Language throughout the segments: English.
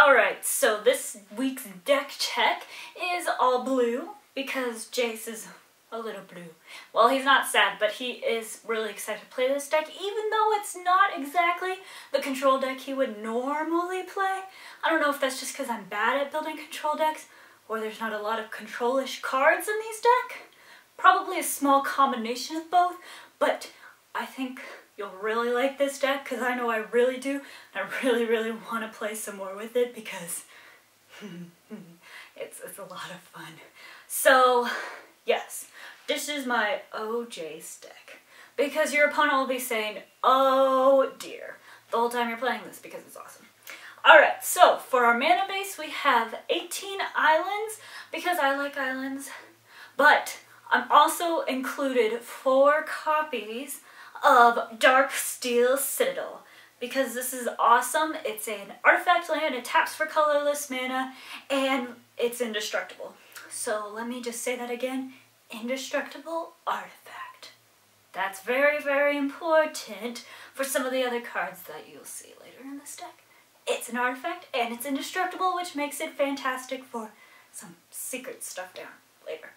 Alright, so this week's deck check is all blue because Jace is a little blue. Well, he's not sad, but he is really excited to play this deck, even though it's not exactly the control deck he would normally play. I don't know if that's just because I'm bad at building control decks, or there's not a lot of control-ish cards in these decks. Probably a small combination of both, but I think you'll really like this deck, because I know I really do. And I really, really want to play some more with it, because it's a lot of fun. So, yes, this is my Jace deck. Because your opponent will be saying, oh dear, the whole time you're playing this, because it's awesome. Alright, so for our mana base, we have 18 islands, because I like islands. But I'm also included 4 copies of Darksteel Citadel, because this is awesome. It's an artifact land, it taps for colorless mana, and it's indestructible. So let me just say that again, indestructible artifact. That's very, very important for some of the other cards that you'll see later in this deck. It's an artifact, and it's indestructible, which makes it fantastic for some secret stuff down later.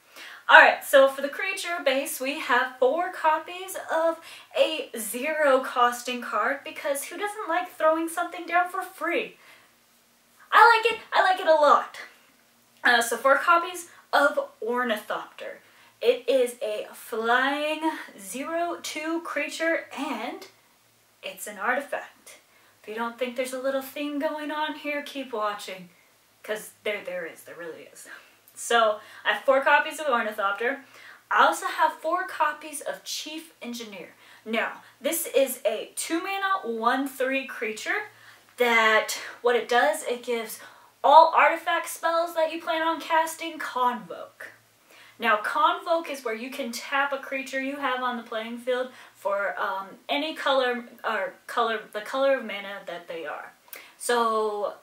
Alright, so for the creature base, we have 4 copies of a 0 costing card, because who doesn't like throwing something down for free? I like it a lot. So 4 copies of Ornithopter. It is a flying 0/2 creature, and it's an artifact. If you don't think there's a little theme going on here, keep watching, because there really is. So, I have 4 copies of Ornithopter. I also have 4 copies of Chief Engineer. Now, this is a 2-mana, 1/3 creature that, what it does, it gives all artifact spells that you plan on casting Convoke. Now, Convoke is where you can tap a creature you have on the playing field for any color, or the color of mana that they are. So,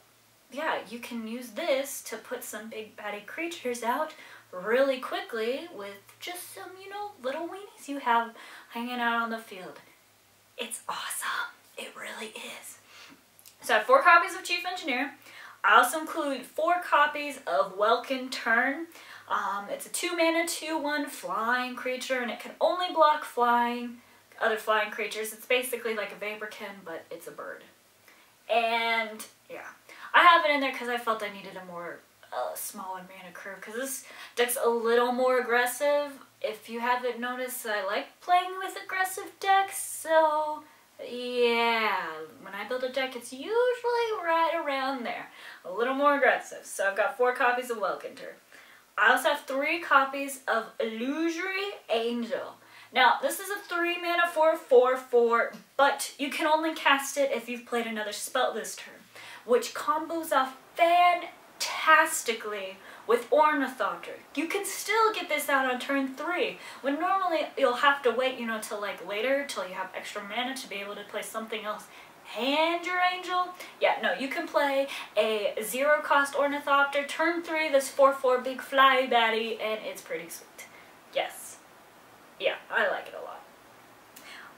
yeah, you can use this to put some big baddie creatures out really quickly with just some, little weenies you have hanging out on the field. It's awesome. It really is. So I have 4 copies of Chief Engineer. I also include 4 copies of Welkin Tern. It's a 2-mana, 2/1 flying creature, and it can only block other flying creatures. It's basically like a Vaporkin, but it's a bird. And, yeah. I have it in there because I felt I needed a more smaller mana curve, because this deck's a little more aggressive. If you haven't noticed, I like playing with aggressive decks, so yeah, when I build a deck, it's usually right around there. A little more aggressive. So I've got 4 copies of Welkin Tern. I also have 3 copies of Illusory Angel. Now, this is a 3-mana 4/4/4, but you can only cast it if you've played another spell this turn, which combos off fantastically with Ornithopter. You can still get this out on turn 3, when normally you'll have to wait, till like later, till you have extra mana to be able to play something else and your angel. Yeah, no, you can play a 0-cost Ornithopter, turn 3, this 4/4 big fly baddie, and it's pretty sweet. Yes. Yeah, I like it a lot.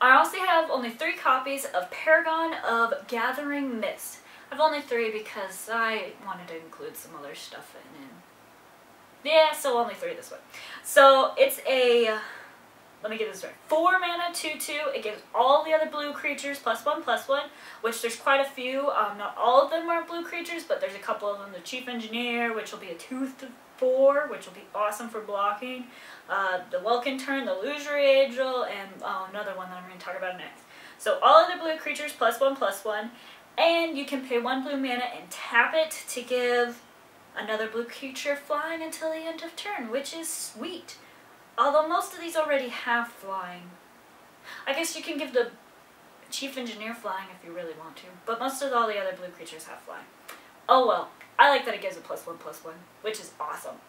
I also have only 3 copies of Paragon of Gathering Mist. I've only 3 because I wanted to include some other stuff in it. Yeah, so only 3 this way. So it's a, let me get this right, 4-mana 2/2. It gives all the other blue creatures +1/+1, which there's quite a few. Not all of them are blue creatures, but there's a couple of them. The Chief Engineer, which will be a 2/4, which will be awesome for blocking. The Welkin Tern, the Illusory Angel, and another one that I'm going to talk about next. So all of the blue creatures +1/+1. And you can pay 1 blue mana and tap it to give another blue creature flying until the end of turn, which is sweet. Although most of these already have flying. I guess you can give the Chief Engineer flying if you really want to, but most of all the other blue creatures have flying. Oh well, I like that it gives a +1/+1, which is awesome.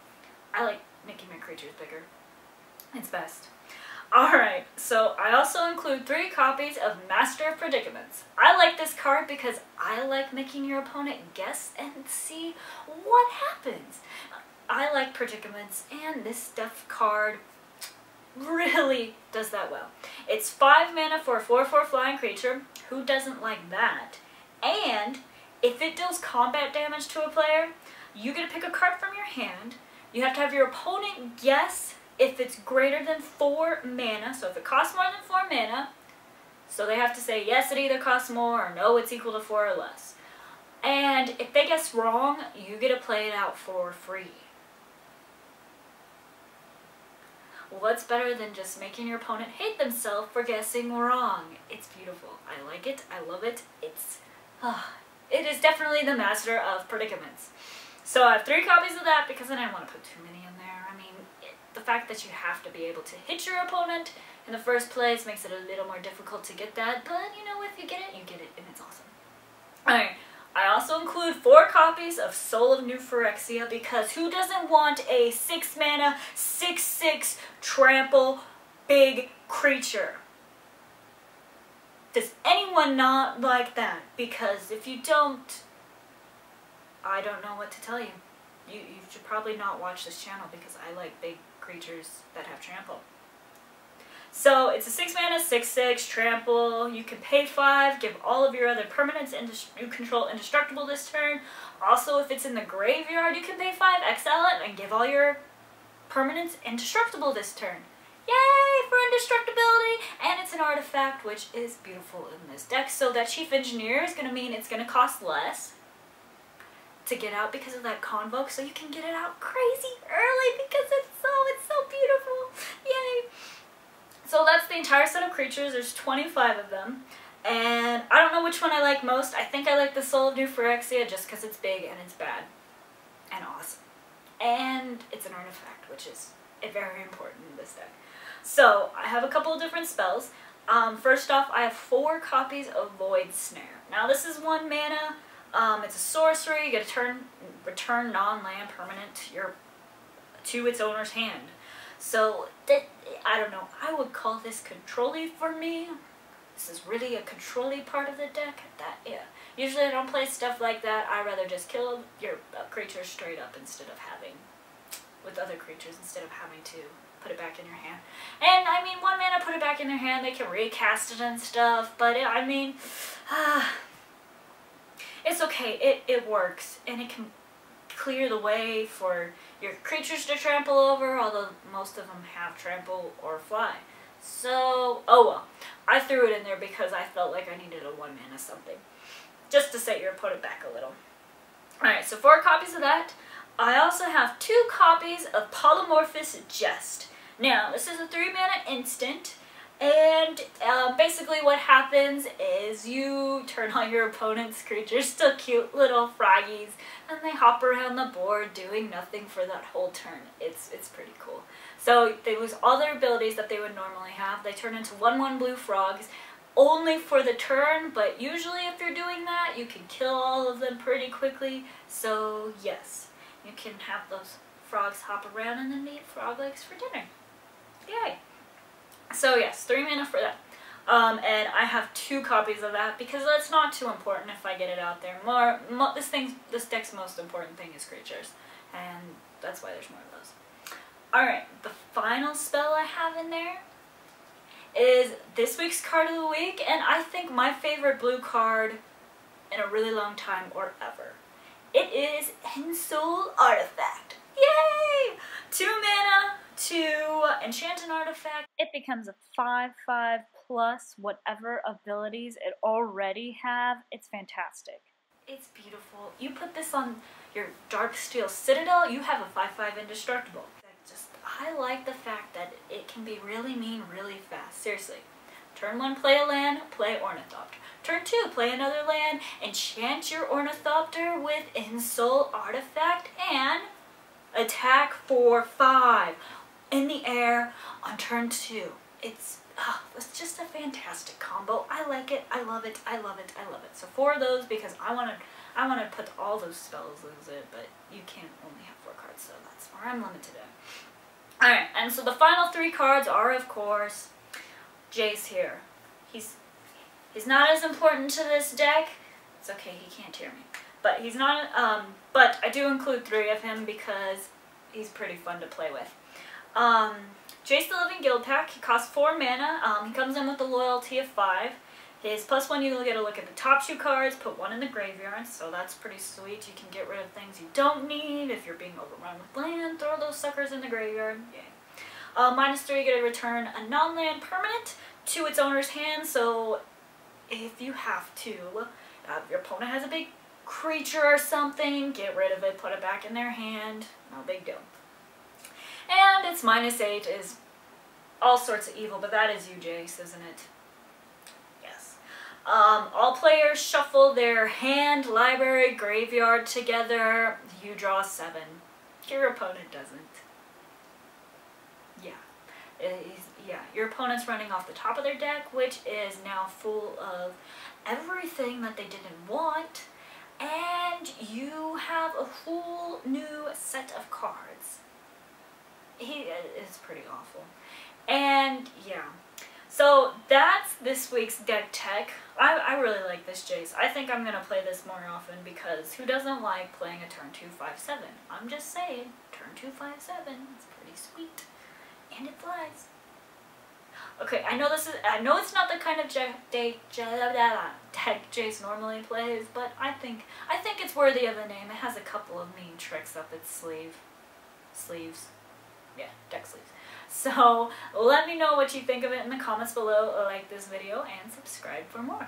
I like making my creatures bigger. It's best. Alright, so I also include 3 copies of Master of Predicaments. I like this card because I like making your opponent guess and see what happens. I like Predicaments, and this stuff card really does that well. It's 5 mana for a 4/4 flying creature. Who doesn't like that? And if it deals combat damage to a player, you get to pick a card from your hand. You have to have your opponent guess if it's greater than 4 mana. So if it costs more than 4 mana, so they have to say yes, it either costs more, or no, it's equal to 4 or less. And if they guess wrong, you get to play it out for free. What's better than just making your opponent hate themselves for guessing wrong? It's beautiful. I like it. I love it. It is definitely the Master of Predicaments. So I have 3 copies of that because I didn't want to put too many in there. I mean, the fact that you have to be able to hit your opponent in the first place makes it a little more difficult to get that. But, you know, if you get it, and it's awesome. Alright, I also include 4 copies of Soul of New Phyrexia because who doesn't want a 6 mana, 6/6 trample big creature? Does anyone not like that? Because if you don't, I don't know what to tell you. You should probably not watch this channel because I like big creatures that have trample. So it's a 6 mana, 6/6 trample. You can pay 5, give all of your other permanents you control indestructible this turn. Also, if it's in the graveyard, you can pay 5, exile it, and give all your permanents indestructible this turn. Yay for indestructibility! And it's an artifact, which is beautiful in this deck. So that Chief Engineer is going to mean it's going to cost less to get out because of that Convoke, so you can get it out crazy early because it's so beautiful. Yay! So that's the entire set of creatures. There's 25 of them. And I don't know which one I like most. I think I like the Soul of New Phyrexia just because it's big and it's bad. And awesome. And it's an artifact, which is very important in this deck. So I have a couple of different spells. First off, I have 4 copies of Void Snare. Now this is 1 mana. It's a sorcery. You get to return non-land permanent to its owner's hand. So, I don't know, I would call this control-y for me. This is really a control-y part of the deck. Yeah. Usually I don't play stuff like that. I rather just kill your creature straight up with other creatures instead of having to put it back in your hand. And, I mean, 1 mana, put it back in their hand, they can recast it and stuff, but I mean, it's okay, it works, and it can clear the way for your creatures to trample over, although most of them have trample or fly. So, oh well. I threw it in there because I felt like I needed a 1 mana something. Just to set your opponent back a little. Alright, so 4 copies of that. I also have 2 copies of Polymorphist Jest. Now, this is a 3 mana instant. And basically what happens is you turn all your opponent's creatures to cute little froggies, and they hop around the board doing nothing for that whole turn. It's pretty cool. So they lose all their abilities that they would normally have. They turn into 1/1 blue frogs only for the turn, but usually if you're doing that, you can kill all of them pretty quickly. So yes, you can have those frogs hop around and then eat frog legs for dinner. Yay! So yes, 3 mana for that. And I have 2 copies of that because that's not too important if I get it out there. This deck's most important thing is creatures, and that's why there's more of those. Alright, the final spell I have in there is this week's card of the week, and I think my favorite blue card in a really long time or ever. It is Ensoul Artifact. Yay! 2 mana to enchant an artifact. It becomes a 5/5 plus whatever abilities it already have. It's fantastic. It's beautiful. You put this on your Darksteel Citadel, you have a 5/5 indestructible. I like the fact that it can be really mean really fast. Seriously. Turn 1, play a land, play Ornithopter. Turn 2, play another land, enchant your Ornithopter with Ensoul Artifact, and attack for 5 in the air on turn 2. It's just a fantastic combo. I like it. I love it. I love it. I love it. So 4 of those because I want to put all those spells in it, but you can't only have 4 cards, so that's where I'm limited in. Alright, and so the final 3 cards are, of course, Jace here. He's not as important to this deck. It's okay, he can't hear me. But he's not, but I do include 3 of him because he's pretty fun to play with. Jace the Living Guildpact, he costs 4 mana. He comes in with the loyalty of 5. His +1, you'll get a look at the top 2 cards, put 1 in the graveyard, so that's pretty sweet. You can get rid of things you don't need. If you're being overrun with land, throw those suckers in the graveyard. Yay. -3, you get to return a non-land permanent to its owner's hand, so if you have to, if your opponent has a big creature or something, get rid of it, put it back in their hand, no big deal. And its -8 is all sorts of evil, but that is you, Jace, isn't it? Yes. All players shuffle their hand, library, graveyard together. You draw 7. Your opponent doesn't. Yeah. Yeah, your opponent's running off the top of their deck, which is now full of everything that they didn't want, and you have a whole new set of cards. It's pretty awful. And yeah, so that's this week's deck tech. I really like this Jace. I think I'm gonna play this more often because who doesn't like playing a turn 2 5/7? I'm just saying, turn 2 5/7. It's pretty sweet, and it flies. Okay, I know it's not the kind of deck Jace normally plays, but I think it's worthy of a name. It has a couple of mean tricks up its sleeves. Yeah, deck sleeves. So let me know what you think of it in the comments below, like this video, and subscribe for more.